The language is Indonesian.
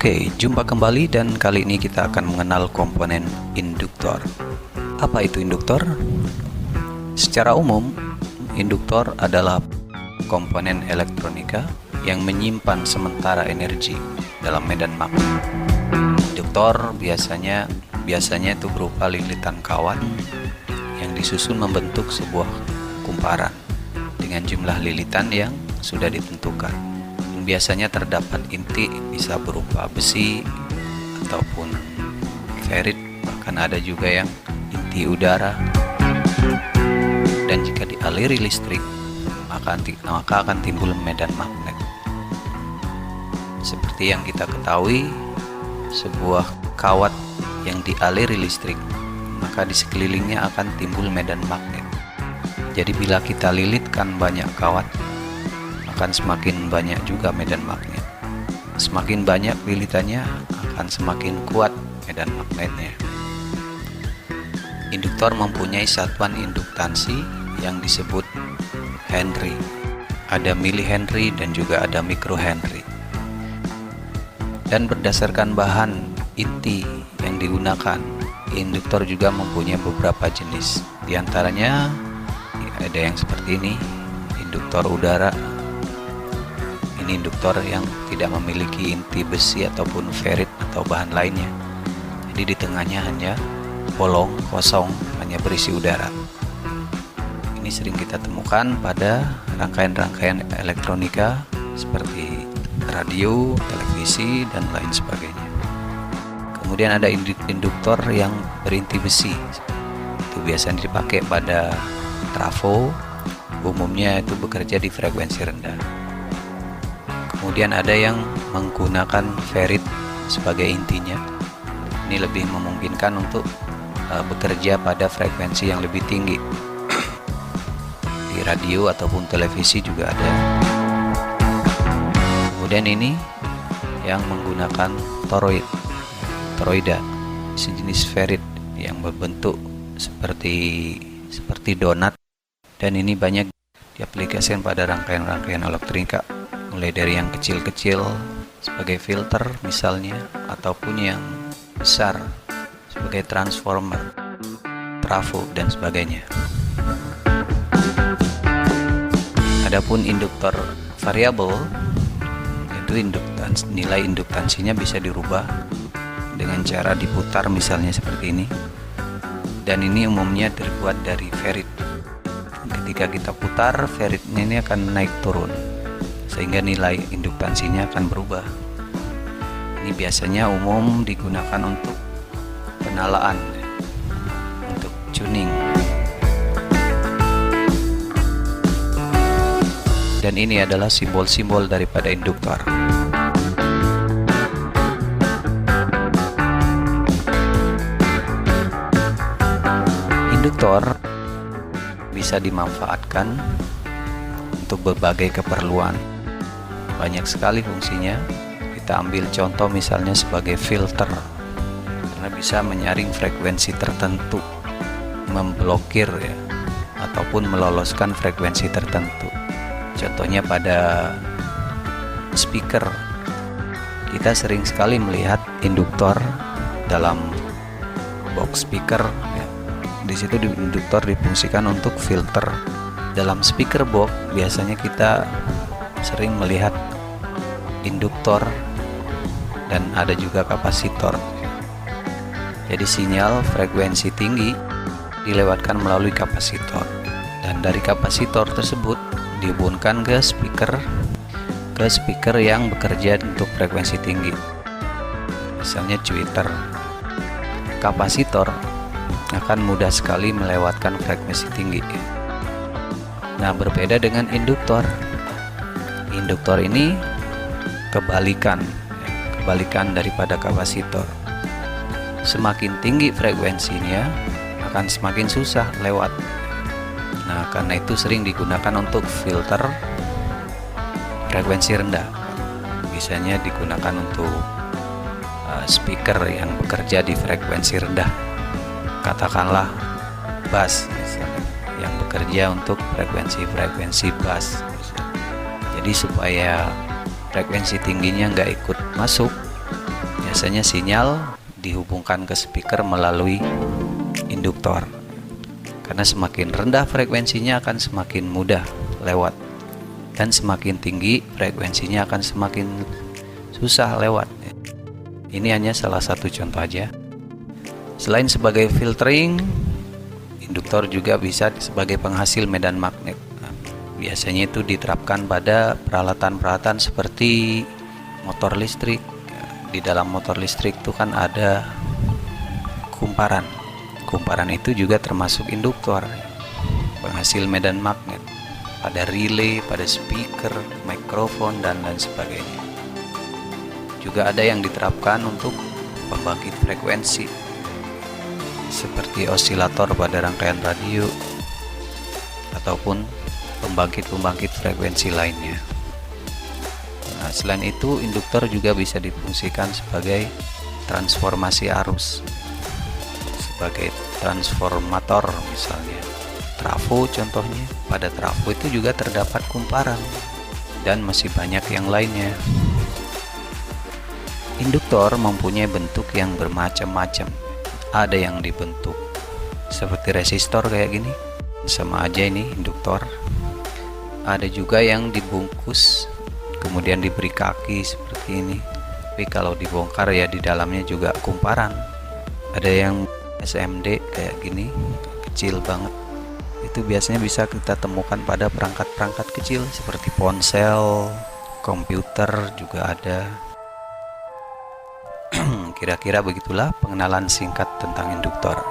Oke, jumpa kembali dan kali ini kita akan mengenal komponen induktor. Apa itu induktor? Secara umum, induktor adalah komponen elektronika yang menyimpan sementara energi dalam medan magnet. Induktor biasanya itu berupa lilitan kawat yang disusun membentuk sebuah kumparan dengan jumlah lilitan yang sudah ditentukan. Biasanya terdapat inti, bisa berupa besi ataupun ferit, bahkan ada juga yang inti udara. Dan jika dialiri listrik, maka akan timbul medan magnet. Seperti yang kita ketahui, sebuah kawat yang dialiri listrik, maka di sekelilingnya akan timbul medan magnet. Jadi bila kita lilitkan banyak kawat, akan semakin banyak juga medan magnet. Semakin banyak lilitannya, akan semakin kuat medan magnetnya. Induktor mempunyai satuan induktansi yang disebut Henry. Ada milihenry dan juga ada mikrohenry. Dan berdasarkan bahan inti yang digunakan, induktor juga mempunyai beberapa jenis. Di antaranya ada yang seperti ini, induktor udara. Ini induktor yang tidak memiliki inti besi ataupun ferit atau bahan lainnya. Jadi di tengahnya hanya bolong kosong, hanya berisi udara. Ini sering kita temukan pada rangkaian-rangkaian elektronika seperti radio, televisi, dan lain sebagainya. Kemudian ada induktor yang berinti besi. Itu biasanya dipakai pada trafo, umumnya itu bekerja di frekuensi rendah. Kemudian ada yang menggunakan ferit sebagai intinya. Ini lebih memungkinkan untuk bekerja pada frekuensi yang lebih tinggi. Di radio ataupun televisi juga ada. Kemudian ini yang menggunakan toroida, sejenis ferit yang berbentuk seperti donat, dan ini banyak diaplikasikan pada rangkaian-rangkaian elektronika, mulai dari yang kecil-kecil sebagai filter misalnya, ataupun yang besar sebagai transformer, trafo, dan sebagainya. Adapun induktor variabel, itu nilai induktansinya bisa dirubah dengan cara diputar misalnya seperti ini. Dan ini umumnya terbuat dari ferit. Ketika kita putar, feritnya ini akan naik turun, sehingga nilai induktansinya akan berubah. Ini biasanya umum digunakan untuk penalaan, untuk tuning. Dan ini adalah simbol-simbol daripada induktor. Induktor bisa dimanfaatkan untuk berbagai keperluan. Banyak sekali fungsinya. Kita ambil contoh misalnya sebagai filter, karena bisa menyaring frekuensi tertentu, memblokir ya, ataupun meloloskan frekuensi tertentu. Contohnya pada speaker, kita sering sekali melihat induktor dalam box speaker ya. Di situ induktor difungsikan untuk filter. Dalam speaker box biasanya kita sering melihat induktor dan ada juga kapasitor. Jadi sinyal frekuensi tinggi dilewatkan melalui kapasitor, dan dari kapasitor tersebut dihubungkan ke speaker yang bekerja untuk frekuensi tinggi, misalnya tweeter. Kapasitor akan mudah sekali melewatkan frekuensi tinggi. Nah, berbeda dengan induktor. Induktor ini kebalikan daripada kapasitor. Semakin tinggi frekuensinya, akan semakin susah lewat. Nah, karena itu sering digunakan untuk filter frekuensi rendah. Biasanya digunakan untuk speaker yang bekerja di frekuensi rendah. Katakanlah bass misalnya, yang bekerja untuk frekuensi bass. Jadi supaya frekuensi tingginya nggak ikut masuk, Biasanya sinyal dihubungkan ke speaker melalui induktor. Karena semakin rendah frekuensinya akan semakin mudah lewat, dan semakin tinggi frekuensinya akan semakin susah lewat. Ini hanya salah satu contoh aja. Selain sebagai filtering, induktor juga bisa sebagai penghasil medan magnet. Biasanya itu diterapkan pada peralatan-peralatan seperti motor listrik. Di dalam motor listrik itu kan ada kumparan. Kumparan itu juga termasuk induktor, penghasil medan magnet pada relay, pada speaker, mikrofon, dan lain sebagainya. Juga ada yang diterapkan untuk pembangkit frekuensi seperti osilator pada rangkaian radio ataupun pembangkit-pembangkit frekuensi lainnya. Nah, selain itu induktor juga bisa difungsikan sebagai transformasi arus, sebagai transformator misalnya. Trafo contohnya, pada trafo itu juga terdapat kumparan, dan masih banyak yang lainnya. Induktor mempunyai bentuk yang bermacam-macam. Ada yang dibentuk seperti resistor kayak gini, sama aja ini induktor. Ada juga yang dibungkus kemudian diberi kaki seperti ini, tapi kalau dibongkar ya di dalamnya juga kumparan. Ada yang SMD kayak gini, kecil banget. Itu biasanya bisa kita temukan pada perangkat-perangkat kecil seperti ponsel, komputer juga ada. Kira-kira begitulah pengenalan singkat tentang induktor.